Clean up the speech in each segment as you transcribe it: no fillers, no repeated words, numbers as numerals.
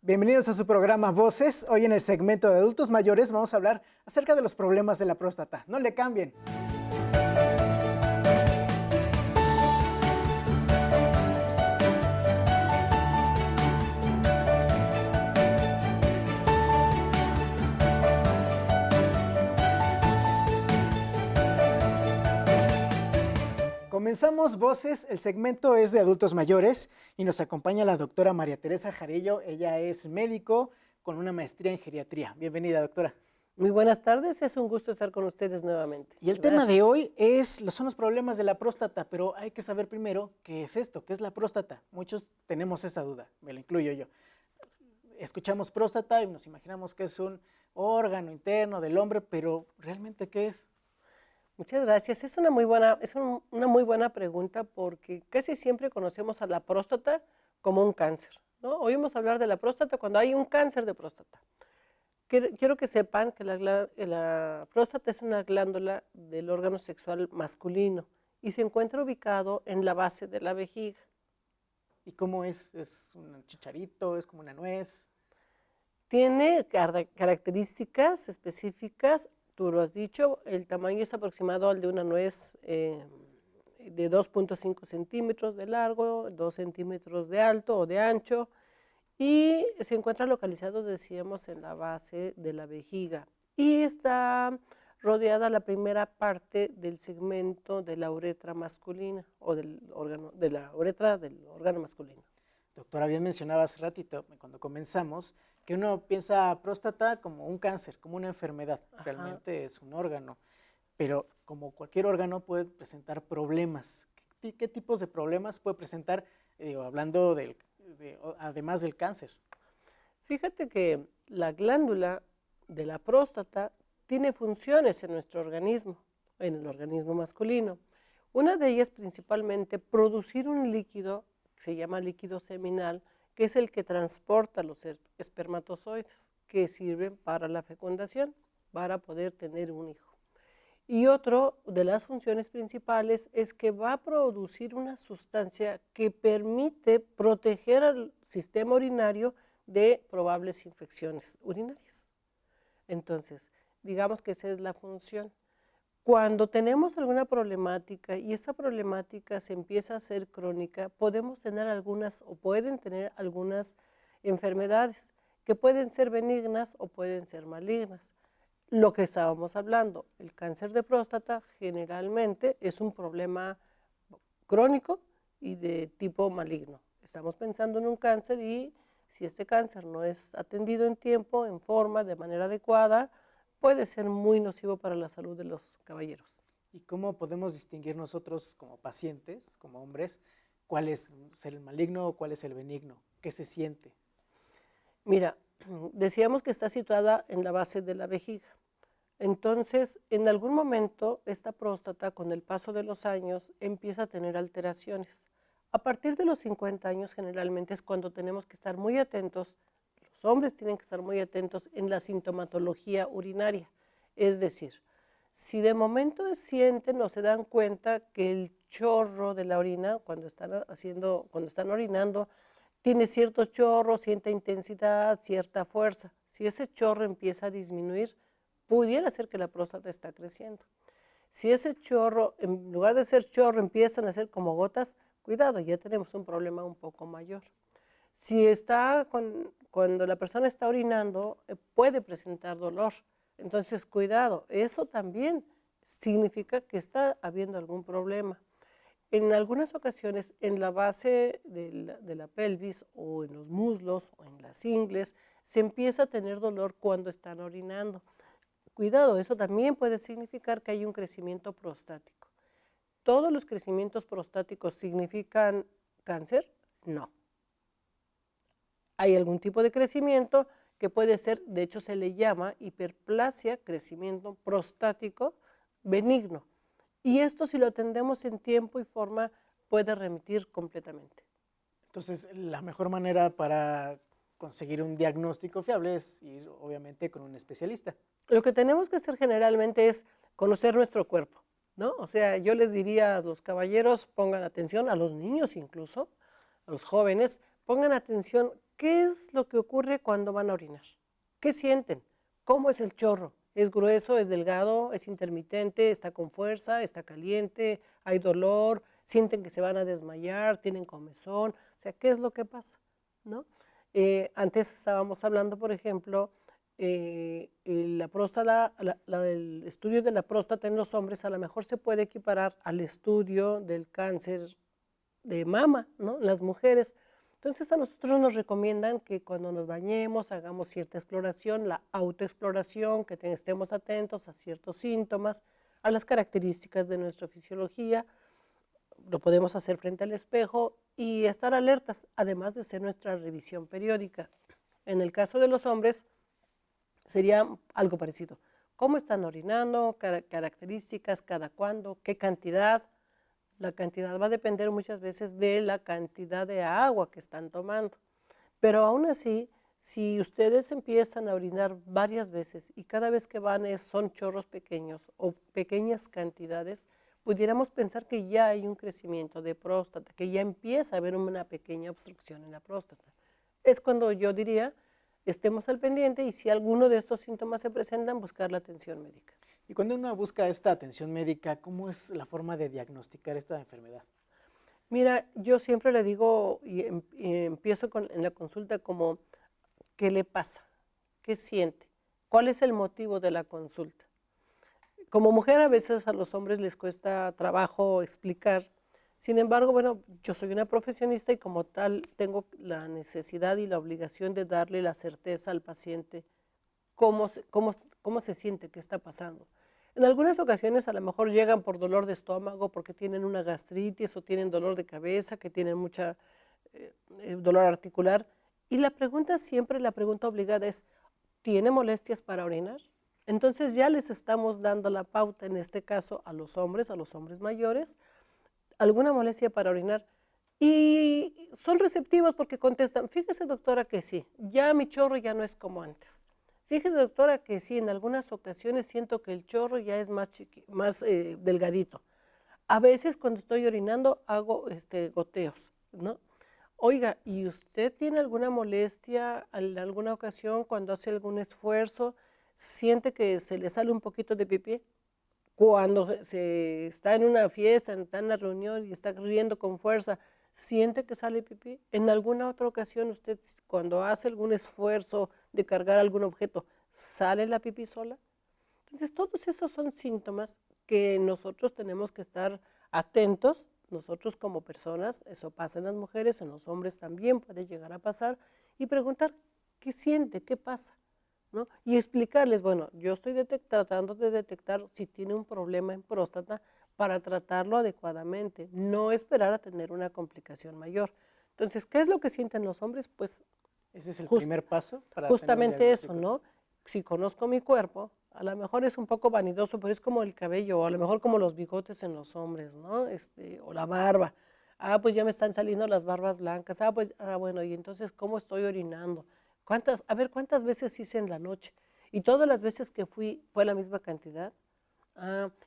Bienvenidos a su programa Voces. Hoy en el segmento de adultos mayores vamos a hablar acerca de los problemas de la próstata. No le cambien. Comenzamos Voces, el segmento es de adultos mayores y nos acompaña la doctora María Teresa Jarillo. Ella es médico con una maestría en geriatría. Bienvenida, doctora. Muy buenas tardes, es un gusto estar con ustedes nuevamente. Y el tema de hoy son los problemas de la próstata, pero hay que saber primero qué es esto, qué es la próstata. Muchos tenemos esa duda, me la incluyo yo. Escuchamos próstata y nos imaginamos que es un órgano interno del hombre, pero ¿realmente qué es? Muchas gracias. Es una muy buena pregunta porque casi siempre conocemos a la próstata como un cáncer, ¿no? Oímos hablar de la próstata cuando hay un cáncer de próstata. Quiero que sepan que la próstata es una glándula del órgano sexual masculino y se encuentra ubicado en la base de la vejiga. ¿Y cómo es? ¿Es un chicharito? ¿Es como una nuez? Tiene características específicas. Tú lo has dicho, el tamaño es aproximado al de una nuez de 2.5 centímetros de largo, 2 centímetros de alto o de ancho, y se encuentra localizado, decíamos, en la base de la vejiga. Y está rodeada la primera parte del segmento de la uretra masculina o de la uretra del órgano masculino. Doctora, bien mencionaba hace ratito, cuando comenzamos, que uno piensa próstata como un cáncer, como una enfermedad. Ajá. Realmente es un órgano, pero como cualquier órgano puede presentar problemas. ¿Qué tipos de problemas puede presentar, hablando además del cáncer? Fíjate que la glándula de la próstata tiene funciones en nuestro organismo, en el organismo masculino. Una de ellas principalmente producir un líquido que se llama líquido seminal, que es el que transporta los espermatozoides, que sirven para la fecundación, para poder tener un hijo. Y otro de las funciones principales es que va a producir una sustancia que permite proteger al sistema urinario de probables infecciones urinarias. Entonces, digamos que esa es la función. Cuando tenemos alguna problemática y esa problemática se empieza a hacer crónica, podemos tener pueden tener algunas enfermedades que pueden ser benignas o pueden ser malignas. Lo que estábamos hablando, el cáncer de próstata generalmente es un problema crónico y de tipo maligno. Estamos pensando en un cáncer y si este cáncer no es atendido en tiempo, en forma, de manera adecuada, puede ser muy nocivo para la salud de los caballeros. ¿Y cómo podemos distinguir nosotros como pacientes, como hombres, cuál es el maligno o cuál es el benigno? ¿Qué se siente? Mira, decíamos que está situada en la base de la vejiga. Entonces, en algún momento, esta próstata, con el paso de los años, empieza a tener alteraciones. A partir de los 50 años, generalmente es cuando tenemos que estar muy atentos. Los hombres tienen que estar muy atentos en la sintomatología urinaria. Es decir, si de momento sienten o se dan cuenta que el chorro de la orina, cuando están orinando, tiene cierto chorro, cierta intensidad, cierta fuerza. Si ese chorro empieza a disminuir, pudiera ser que la próstata está creciendo. Si ese chorro, en lugar de ser chorro, empiezan a ser como gotas, cuidado, ya tenemos un problema un poco mayor. Si cuando la persona está orinando, puede presentar dolor. Entonces, cuidado, eso también significa que está habiendo algún problema. En algunas ocasiones, en la base de la pelvis o en los muslos o en las ingles, se empieza a tener dolor cuando están orinando. Cuidado, eso también puede significar que hay un crecimiento prostático. ¿Todos los crecimientos prostáticos significan cáncer? No. Hay algún tipo de crecimiento que puede ser, de hecho se le llama hiperplasia, crecimiento prostático benigno. Y esto, si lo atendemos en tiempo y forma, puede remitir completamente. Entonces, la mejor manera para conseguir un diagnóstico fiable es ir, obviamente, con un especialista. Lo que tenemos que hacer generalmente es conocer nuestro cuerpo, ¿no? O sea, yo les diría a los caballeros, pongan atención, a los niños incluso, a los jóvenes, pongan atención ¿qué es lo que ocurre cuando van a orinar? ¿Qué sienten? ¿Cómo es el chorro? ¿Es grueso, es delgado, es intermitente, está con fuerza, está caliente, hay dolor, sienten que se van a desmayar, tienen comezón? O sea, ¿qué es lo que pasa? ¿No? Antes estábamos hablando, por ejemplo, la próstata, el estudio de la próstata en los hombres a lo mejor se puede equiparar al estudio del cáncer de mama, ¿no? Las mujeres. Entonces a nosotros nos recomiendan que cuando nos bañemos hagamos cierta exploración, la autoexploración, que estemos atentos a ciertos síntomas, a las características de nuestra fisiología. Lo podemos hacer frente al espejo y estar alertas, además de hacer nuestra revisión periódica. En el caso de los hombres sería algo parecido. ¿Cómo están orinando? Características, cada cuándo, qué cantidad. La cantidad va a depender muchas veces de la cantidad de agua que están tomando. Pero aún así, si ustedes empiezan a orinar varias veces y cada vez que van son chorros pequeños o pequeñas cantidades, pudiéramos pensar que ya hay un crecimiento de próstata, que ya empieza a haber una pequeña obstrucción en la próstata. Es cuando yo diría, estemos al pendiente y si alguno de estos síntomas se presentan, buscar la atención médica. Y cuando uno busca esta atención médica, ¿cómo es la forma de diagnosticar esta enfermedad? Mira, yo siempre le digo y empiezo en la consulta como, ¿qué le pasa? ¿Qué siente? ¿Cuál es el motivo de la consulta? Como mujer a veces a los hombres les cuesta trabajo explicar. Sin embargo, bueno, yo soy una profesionista y como tal tengo la necesidad y la obligación de darle la certeza al paciente cómo se siente, qué está pasando. En algunas ocasiones a lo mejor llegan por dolor de estómago, porque tienen una gastritis o tienen dolor de cabeza, que tienen mucha dolor articular. Y la pregunta siempre, la pregunta obligada es, ¿tiene molestias para orinar? Entonces ya les estamos dando la pauta, en este caso a los hombres mayores, alguna molestia para orinar. Y son receptivos porque contestan, fíjese doctora que sí, ya mi chorro ya no es como antes. Fíjese doctora que sí, en algunas ocasiones siento que el chorro ya es más delgadito. A veces cuando estoy orinando hago goteos, ¿no? Oiga, ¿y usted tiene alguna molestia en alguna ocasión cuando hace algún esfuerzo? ¿Siente que se le sale un poquito de pipí? Cuando se está en una fiesta, está en una reunión y está riendo con fuerza, ¿siente que sale pipí? ¿En alguna otra ocasión usted cuando hace algún esfuerzo de cargar algún objeto, sale la pipí sola? Entonces todos esos son síntomas que nosotros tenemos que estar atentos, nosotros como personas, eso pasa en las mujeres, en los hombres también puede llegar a pasar, y preguntar, ¿qué siente? ¿Qué pasa? ¿No? Y explicarles, bueno, yo estoy tratando de detectar si tiene un problema en próstata para tratarlo adecuadamente, no esperar a tener una complicación mayor. Entonces, ¿qué es lo que sienten los hombres? Pues ese es el primer paso para justamente eso, ¿no? Si conozco mi cuerpo, a lo mejor es un poco vanidoso, pero es como el cabello, o a lo mejor como los bigotes en los hombres, ¿no? O la barba. Ah, pues ya me están saliendo las barbas blancas. Bueno, y entonces, ¿cómo estoy orinando? ¿Cuántas veces hice en la noche? Y todas las veces que fui, ¿fue la misma cantidad?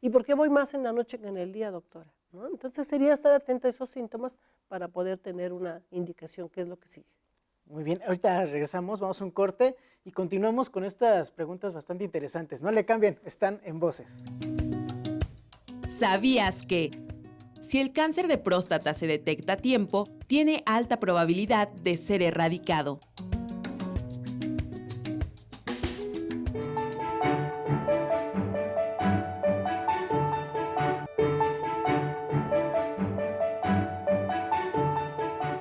¿Y por qué voy más en la noche que en el día, doctora? ¿No? Entonces sería estar atenta a esos síntomas para poder tener una indicación qué es lo que sigue. Muy bien, ahorita regresamos, vamos a un corte y continuamos con estas preguntas bastante interesantes. No le cambien, están en Voces. ¿Sabías que si el cáncer de próstata se detecta a tiempo, tiene alta probabilidad de ser erradicado?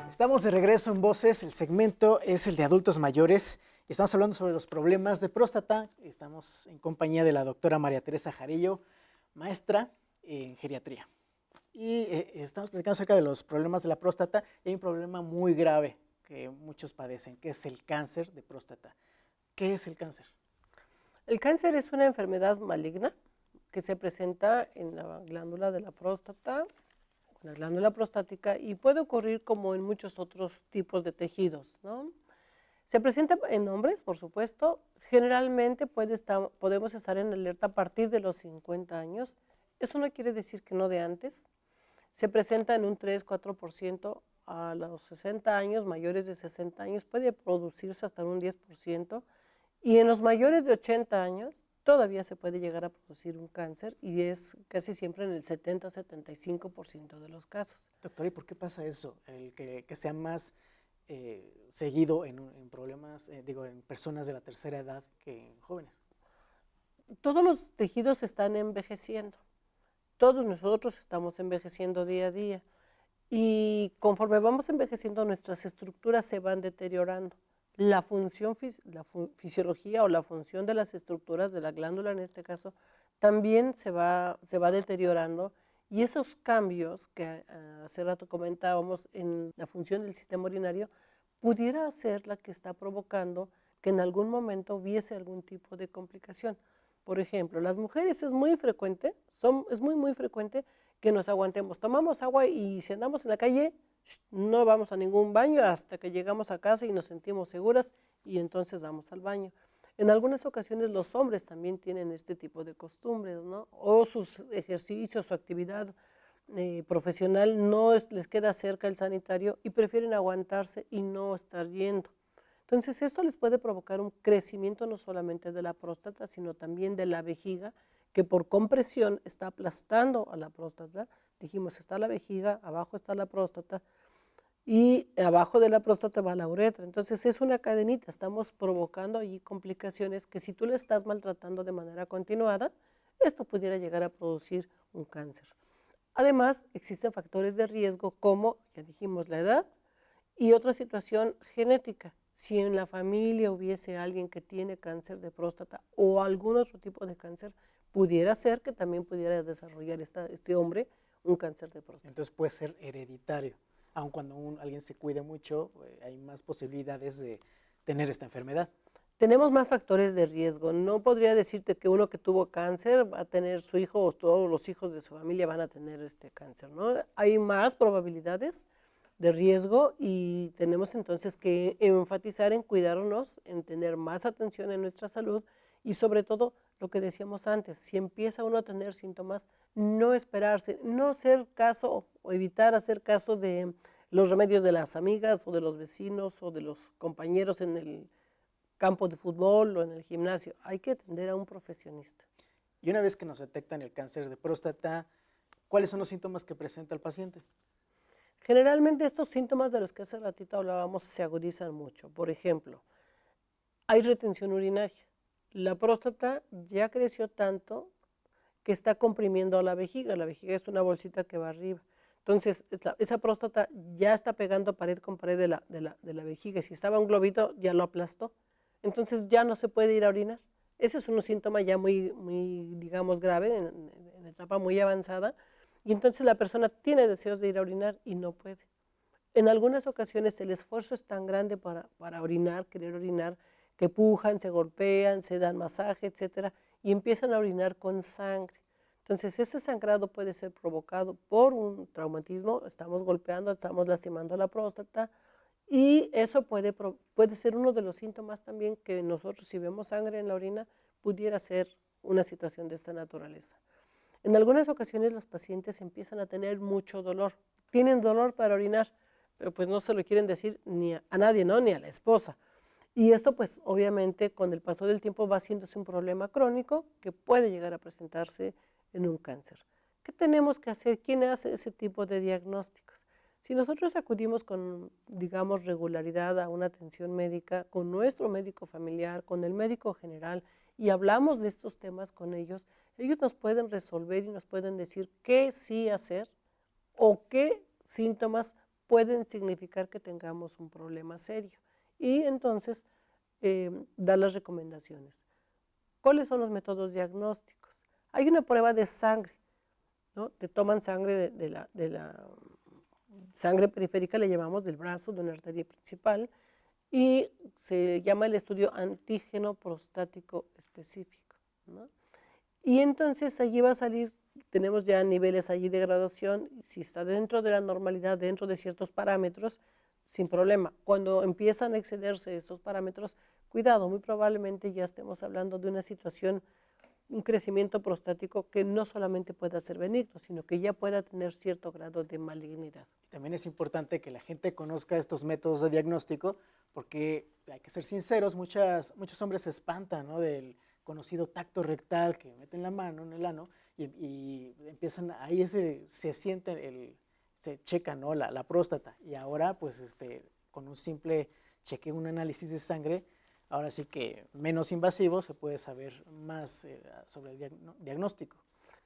Estamos de regreso en Voces, el segmento es el de adultos mayores. Estamos hablando sobre los problemas de próstata. Estamos en compañía de la doctora María Teresa Jarillo, maestra en geriatría. Y estamos platicando acerca de los problemas de la próstata. Y hay un problema muy grave que muchos padecen, que es el cáncer de próstata. ¿Qué es el cáncer? El cáncer es una enfermedad maligna que se presenta en la glándula de la próstata, la glándula prostática, y puede ocurrir como en muchos otros tipos de tejidos, ¿no? Se presenta en hombres, por supuesto. Generalmente podemos estar en alerta a partir de los 50 años. Eso no quiere decir que no de antes. Se presenta en un 3-4% a los 60 años, mayores de 60 años, puede producirse hasta un 10%, y en los mayores de 80 años todavía se puede llegar a producir un cáncer, y es casi siempre en el 70-75% de los casos. Doctora, ¿y por qué pasa eso? El que sea más seguido en problemas, en personas de la tercera edad que en jóvenes. Todos los tejidos están envejeciendo. Todos nosotros estamos envejeciendo día a día. Y conforme vamos envejeciendo, nuestras estructuras se van deteriorando. La fisiología o la función de las estructuras, de la glándula en este caso, también se va deteriorando. Y esos cambios que hace rato comentábamos en la función del sistema urinario, pudiera ser la que está provocando que en algún momento hubiese algún tipo de complicación. Por ejemplo, las mujeres es muy frecuente, es muy frecuente que nos aguantemos. Tomamos agua y si andamos en la calle, no vamos a ningún baño hasta que llegamos a casa y nos sentimos seguras y entonces vamos al baño. En algunas ocasiones los hombres también tienen este tipo de costumbres, ¿no? O sus ejercicios, su actividad profesional les queda cerca el sanitario y prefieren aguantarse y no estar yendo. Entonces esto les puede provocar un crecimiento no solamente de la próstata, sino también de la vejiga, que por compresión está aplastando a la próstata. Dijimos, está la vejiga, abajo está la próstata, y abajo de la próstata va la uretra. Entonces es una cadenita, estamos provocando allí complicaciones que si tú le estás maltratando de manera continuada, esto pudiera llegar a producir un cáncer. Además, existen factores de riesgo como, ya dijimos, la edad y otra situación genética. Si en la familia hubiese alguien que tiene cáncer de próstata o algún otro tipo de cáncer, pudiera ser que también pudiera desarrollar este hombre un cáncer de próstata. Entonces puede ser hereditario. Aun cuando alguien se cuide mucho, hay más posibilidades de tener esta enfermedad. Tenemos más factores de riesgo. No podría decirte que uno que tuvo cáncer va a tener su hijo o todos los hijos de su familia van a tener este cáncer, ¿no? Hay más probabilidades de riesgo y tenemos entonces que enfatizar en cuidarnos, en tener más atención en nuestra salud y sobre todo lo que decíamos antes, si empieza uno a tener síntomas, no esperarse, no hacer caso o evitar hacer caso de los remedios de las amigas o de los vecinos o de los compañeros en el campo de fútbol o en el gimnasio. Hay que atender a un profesionista. Y una vez que nos detectan el cáncer de próstata, ¿cuáles son los síntomas que presenta el paciente? Generalmente estos síntomas de los que hace ratito hablábamos se agudizan mucho. Por ejemplo, hay retención urinaria. La próstata ya creció tanto que está comprimiendo a la vejiga. La vejiga es una bolsita que va arriba. Entonces, esa próstata ya está pegando pared con pared de la vejiga. Si estaba un globito, ya lo aplastó. Entonces, ya no se puede ir a orinar. Ese es un síntoma ya muy digamos, grave, en etapa muy avanzada. Y entonces la persona tiene deseos de ir a orinar y no puede. En algunas ocasiones el esfuerzo es tan grande para orinar, querer orinar, que pujan, se golpean, se dan masaje, etcétera, y empiezan a orinar con sangre. Entonces, ese sangrado puede ser provocado por un traumatismo, estamos golpeando, estamos lastimando la próstata, y eso puede ser uno de los síntomas también que nosotros, si vemos sangre en la orina, pudiera ser una situación de esta naturaleza. En algunas ocasiones los pacientes empiezan a tener mucho dolor, tienen dolor para orinar, pero pues no se lo quieren decir ni a nadie, ¿no? Ni a la esposa. Y esto pues obviamente con el paso del tiempo va haciéndose un problema crónico que puede llegar a presentarse en un cáncer. ¿Qué tenemos que hacer? ¿Quién hace ese tipo de diagnósticos? Si nosotros acudimos con, digamos, regularidad a una atención médica, con nuestro médico familiar, con el médico general, y hablamos de estos temas con ellos, ellos nos pueden resolver y nos pueden decir qué sí hacer o qué síntomas pueden significar que tengamos un problema serio. Y entonces dar las recomendaciones. ¿Cuáles son los métodos diagnósticos? Hay una prueba de sangre, ¿no? Te toman sangre de la sangre periférica, le llamamos del brazo, de una arteria principal, y se llama el estudio antígeno prostático específico, ¿no? Y entonces allí va a salir, tenemos ya niveles allí de graduación, si está dentro de la normalidad, dentro de ciertos parámetros, sin problema. Cuando empiezan a excederse estos parámetros, cuidado, muy probablemente ya estemos hablando de una situación un crecimiento prostático que no solamente pueda ser benigno, sino que ya pueda tener cierto grado de malignidad. También es importante que la gente conozca estos métodos de diagnóstico porque, hay que ser sinceros, muchos hombres se espantan, ¿no?, del conocido tacto rectal, que meten la mano en el ano y empiezan, ahí se siente, se checa, ¿no?, la próstata. Y ahora, pues, con un simple chequeo, un análisis de sangre, ahora sí que menos invasivo, se puede saber más sobre el diagnóstico.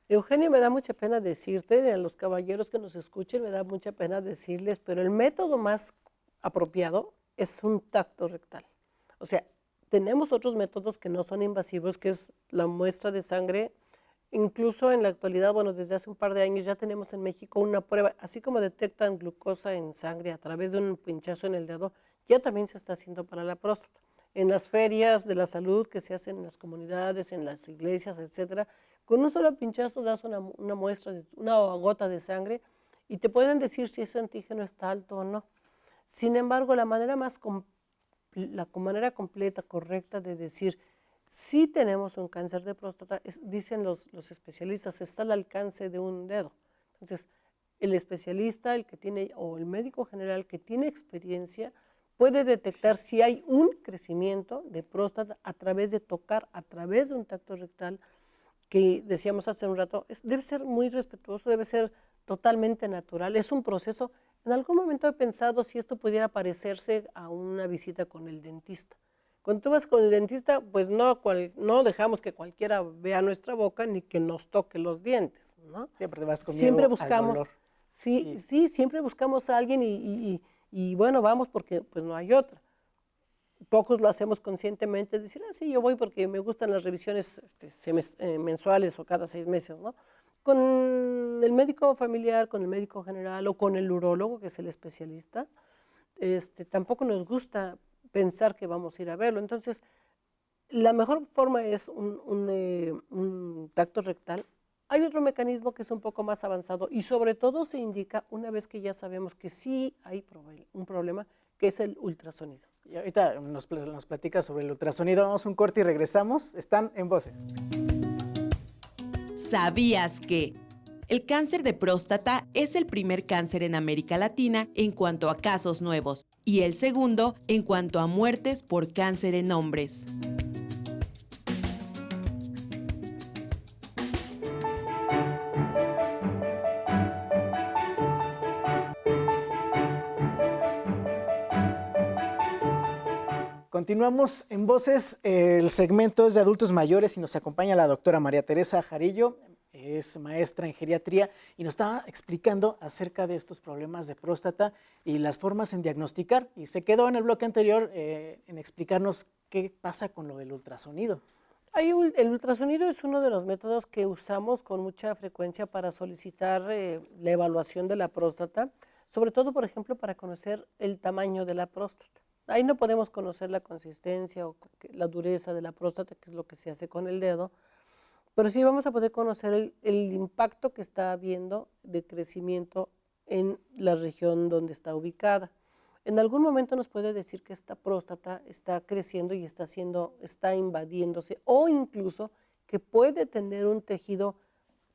Eugenio, me da mucha pena decirte, a los caballeros que nos escuchen, me da mucha pena decirles, pero el método más apropiado es un tacto rectal. O sea, tenemos otros métodos que no son invasivos, que es la muestra de sangre. Incluso en la actualidad, bueno, desde hace un par de años ya tenemos en México una prueba, así como detectan glucosa en sangre a través de un pinchazo en el dedo, ya también se está haciendo para la próstata. En las ferias de la salud que se hacen en las comunidades, en las iglesias, etcétera, con un solo pinchazo das una muestra, una gota de sangre y te pueden decir si ese antígeno está alto o no. Sin embargo, la manera completa, correcta de decir si tenemos un cáncer de próstata, dicen los especialistas, está al alcance de un dedo. Entonces, el especialista, el que tiene, o el médico general que tiene experiencia, puede detectar si hay un crecimiento de próstata a través de tocar, a través de un tacto rectal, que decíamos hace un rato, debe ser muy respetuoso, debe ser totalmente natural, es un proceso. En algún momento he pensado si esto pudiera parecerse a una visita con el dentista. Cuando tú vas con el dentista, pues no dejamos que cualquiera vea nuestra boca ni que nos toque los dientes, ¿no? Siempre vas con Siempre miedo al buscamos, dolor. sí, siempre buscamos a alguien y bueno, vamos porque pues no hay otra. Pocos lo hacemos conscientemente, decir, sí, yo voy porque me gustan las revisiones mensuales o cada 6 meses, ¿no? Con el médico familiar, con el médico general o con el urólogo, que es el especialista, tampoco nos gusta pensar que vamos a ir a verlo. Entonces, la mejor forma es un tacto rectal. Hay otro mecanismo que es un poco más avanzado y sobre todo se indica una vez que ya sabemos que sí hay un problema, que es el ultrasonido. Y ahorita nos platica sobre el ultrasonido. Vamos a un corte y regresamos. Están en Voces. ¿Sabías que el cáncer de próstata es el primer cáncer en América Latina en cuanto a casos nuevos y el segundo en cuanto a muertes por cáncer en hombres? Continuamos en Voces, el segmento es de adultos mayores y nos acompaña la doctora María Teresa Jarillo, es maestra en geriatría y nos está explicando acerca de estos problemas de próstata y las formas en diagnosticar. Y se quedó en el bloque anterior en explicarnos qué pasa con lo del ultrasonido. El ultrasonido es uno de los métodos que usamos con mucha frecuencia para solicitar la evaluación de la próstata, sobre todo, por ejemplo, para conocer el tamaño de la próstata. Ahí no podemos conocer la consistencia o la dureza de la próstata, que es lo que se hace con el dedo, pero sí vamos a poder conocer el impacto que está habiendo de crecimiento en la región donde está ubicada. En algún momento nos puede decir que esta próstata está creciendo y está invadiéndose, o incluso que puede tener un tejido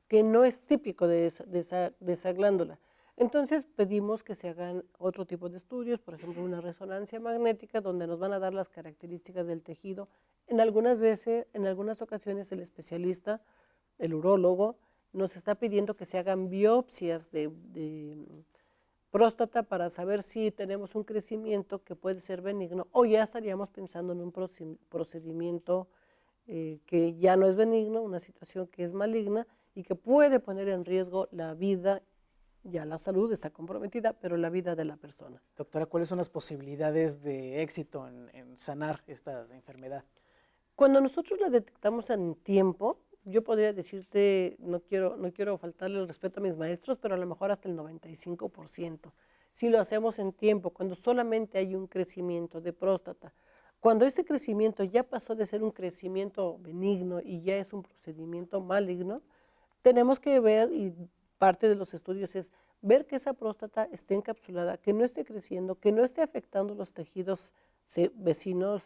que no es típico de esa glándula. Entonces pedimos que se hagan otro tipo de estudios, por ejemplo una resonancia magnética donde nos van a dar las características del tejido. En algunas ocasiones el especialista, el urólogo, nos está pidiendo que se hagan biopsias de próstata para saber si tenemos un crecimiento que puede ser benigno o ya estaríamos pensando en un procedimiento que ya no es benigno, una situación que es maligna y que puede poner en riesgo la vida. Ya la salud está comprometida, pero la vida de la persona. Doctora, ¿cuáles son las posibilidades de éxito en sanar esta enfermedad? Cuando nosotros la detectamos en tiempo, yo podría decirte, no quiero faltarle el respeto a mis maestros, pero a lo mejor hasta el 95%. Si lo hacemos en tiempo, cuando solamente hay un crecimiento de próstata, cuando este crecimiento ya pasó de ser un crecimiento benigno y ya es un procedimiento maligno, tenemos que ver, y parte de los estudios es ver que esa próstata esté encapsulada, que no esté creciendo, que no esté afectando los tejidos vecinos,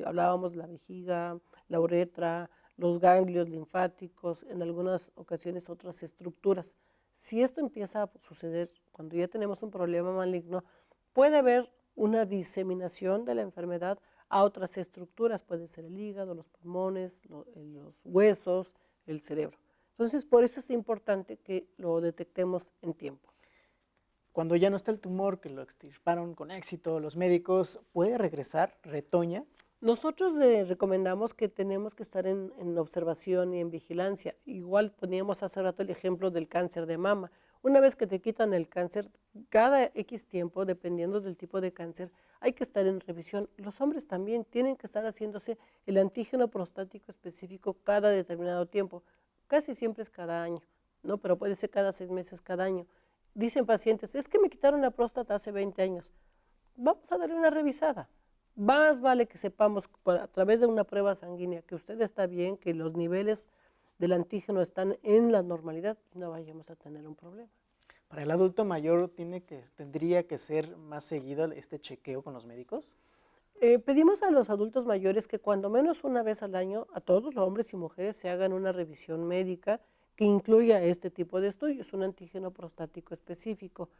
hablábamos la vejiga, la uretra, los ganglios linfáticos, en algunas ocasiones otras estructuras. Si esto empieza a suceder cuando ya tenemos un problema maligno, puede haber una diseminación de la enfermedad a otras estructuras, puede ser el hígado, los pulmones, los huesos, el cerebro. Entonces, por eso es importante que lo detectemos en tiempo. Cuando ya no está el tumor, que lo extirparon con éxito los médicos, ¿puede regresar? ¿Retoña? Nosotros recomendamos que tenemos que estar en observación y en vigilancia. Igual poníamos hace rato el ejemplo del cáncer de mama. Una vez que te quitan el cáncer, cada X tiempo, dependiendo del tipo de cáncer, hay que estar en revisión. Los hombres también tienen que estar haciéndose el antígeno prostático específico cada determinado tiempo. Casi siempre es cada año, ¿no? Pero puede ser cada 6 meses, cada año. Dicen pacientes, es que me quitaron la próstata hace 20 años. Vamos a darle una revisada. Más vale que sepamos a través de una prueba sanguínea que usted está bien, que los niveles del antígeno están en la normalidad y no vayamos a tener un problema. ¿Para el adulto mayor tendría que ser más seguido este chequeo con los médicos? Pedimos a los adultos mayores que cuando menos una vez al año, a todos los hombres y mujeres, se hagan una revisión médica que incluya este tipo de estudios, un antígeno prostático específico.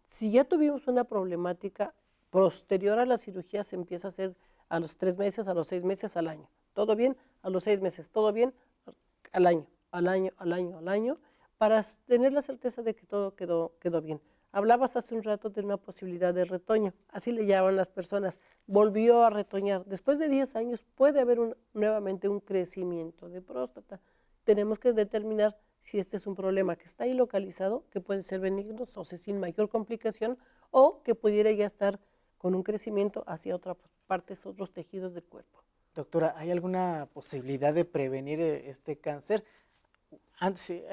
Si ya tuvimos una problemática posterior a la cirugía, se empieza a hacer a los 3 meses, a los 6 meses, al año. ¿Todo bien? A los 6 meses. ¿Todo bien? Al año, al año, al año, al año, para tener la certeza de que todo quedó bien. Hablabas hace un rato de una posibilidad de retoño, así le llaman las personas, volvió a retoñar. Después de 10 años puede haber nuevamente un crecimiento de próstata. Tenemos que determinar si este es un problema que está ahí localizado, que puede ser benigno, o sea, sin mayor complicación, o que pudiera ya estar con un crecimiento hacia otras partes, otros tejidos del cuerpo. Doctora, ¿hay alguna posibilidad de prevenir este cáncer?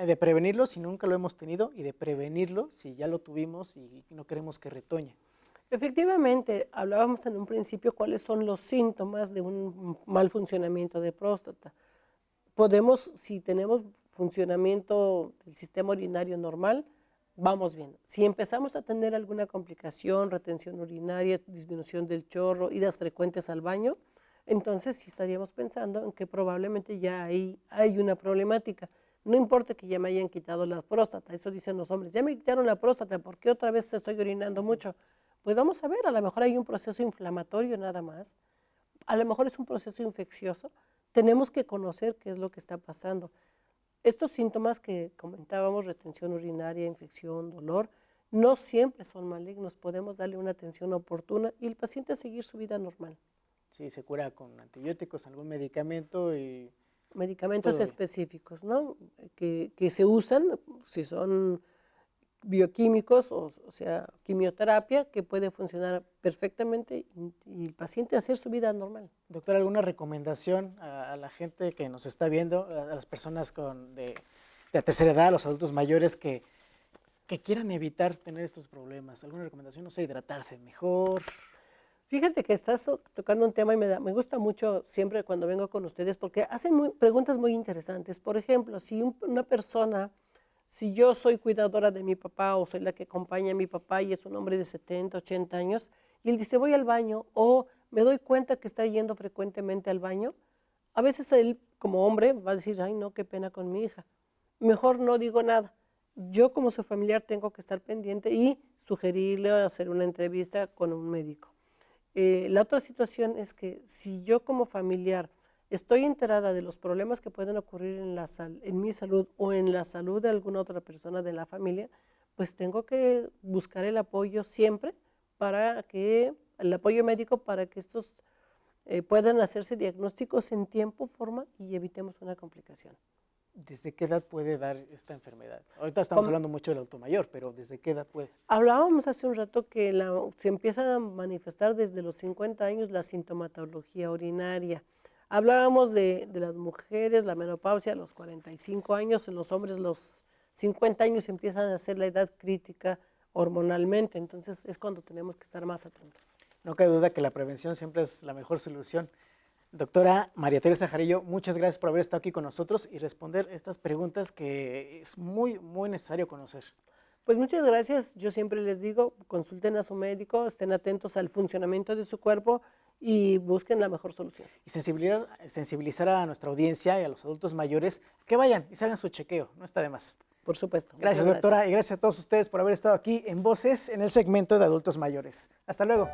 De prevenirlo si nunca lo hemos tenido y de prevenirlo si ya lo tuvimos y no queremos que retoñe. Efectivamente, hablábamos en un principio cuáles son los síntomas de un mal funcionamiento de próstata. Podemos, si tenemos funcionamiento del sistema urinario normal, vamos bien. Si empezamos a tener alguna complicación, retención urinaria, disminución del chorro, idas frecuentes al baño, entonces sí estaríamos pensando en que probablemente ya hay una problemática. No importa que ya me hayan quitado la próstata, eso dicen los hombres, ya me quitaron la próstata, ¿por qué otra vez estoy orinando mucho? Pues vamos a ver, a lo mejor hay un proceso inflamatorio nada más, a lo mejor es un proceso infeccioso, tenemos que conocer qué es lo que está pasando. Estos síntomas que comentábamos, retención urinaria, infección, dolor, no siempre son malignos, podemos darle una atención oportuna y el paciente seguir su vida normal. Sí, se cura con antibióticos, algún medicamento y... Medicamentos específicos, ¿no? Que se usan, si son bioquímicos, o sea, quimioterapia, que puede funcionar perfectamente y el paciente hacer su vida normal. Doctora, ¿alguna recomendación a la gente que nos está viendo, a las personas de la tercera edad, a los adultos mayores que quieran evitar tener estos problemas? ¿Alguna recomendación? No sé, hidratarse mejor. Fíjate que estás tocando un tema y me gusta mucho siempre cuando vengo con ustedes porque hacen preguntas muy interesantes. Por ejemplo, si una persona, si yo soy cuidadora de mi papá o soy la que acompaña a mi papá y es un hombre de 70, 80 años, y él dice voy al baño o me doy cuenta que está yendo frecuentemente al baño, a veces él como hombre va a decir, ay no, qué pena con mi hija, mejor no digo nada. Yo como su familiar tengo que estar pendiente y sugerirle hacer una entrevista con un médico. La otra situación es que si yo como familiar estoy enterada de los problemas que pueden ocurrir en mi salud o en la salud de alguna otra persona de la familia, pues tengo que buscar el apoyo siempre el apoyo médico para que estos puedan hacerse diagnósticos en tiempo, forma y evitemos una complicación. ¿Desde qué edad puede dar esta enfermedad? Ahorita estamos hablando mucho del adulto mayor, pero ¿desde qué edad puede? Hablábamos hace un rato que se empieza a manifestar desde los 50 años la sintomatología urinaria. Hablábamos de las mujeres, la menopausia a los 45 años, en los hombres los 50 años empiezan a ser la edad crítica hormonalmente, entonces es cuando tenemos que estar más atentos. No cabe duda que la prevención siempre es la mejor solución. Doctora María Teresa Jarillo, muchas gracias por haber estado aquí con nosotros y responder estas preguntas que es muy, muy necesario conocer. Pues muchas gracias. Yo siempre les digo, consulten a su médico, estén atentos al funcionamiento de su cuerpo y busquen la mejor solución. Y sensibilizar a nuestra audiencia y a los adultos mayores que vayan y se hagan su chequeo, no está de más. Por supuesto. Gracias, doctora, y gracias a todos ustedes por haber estado aquí en Voces en el segmento de adultos mayores. Hasta luego.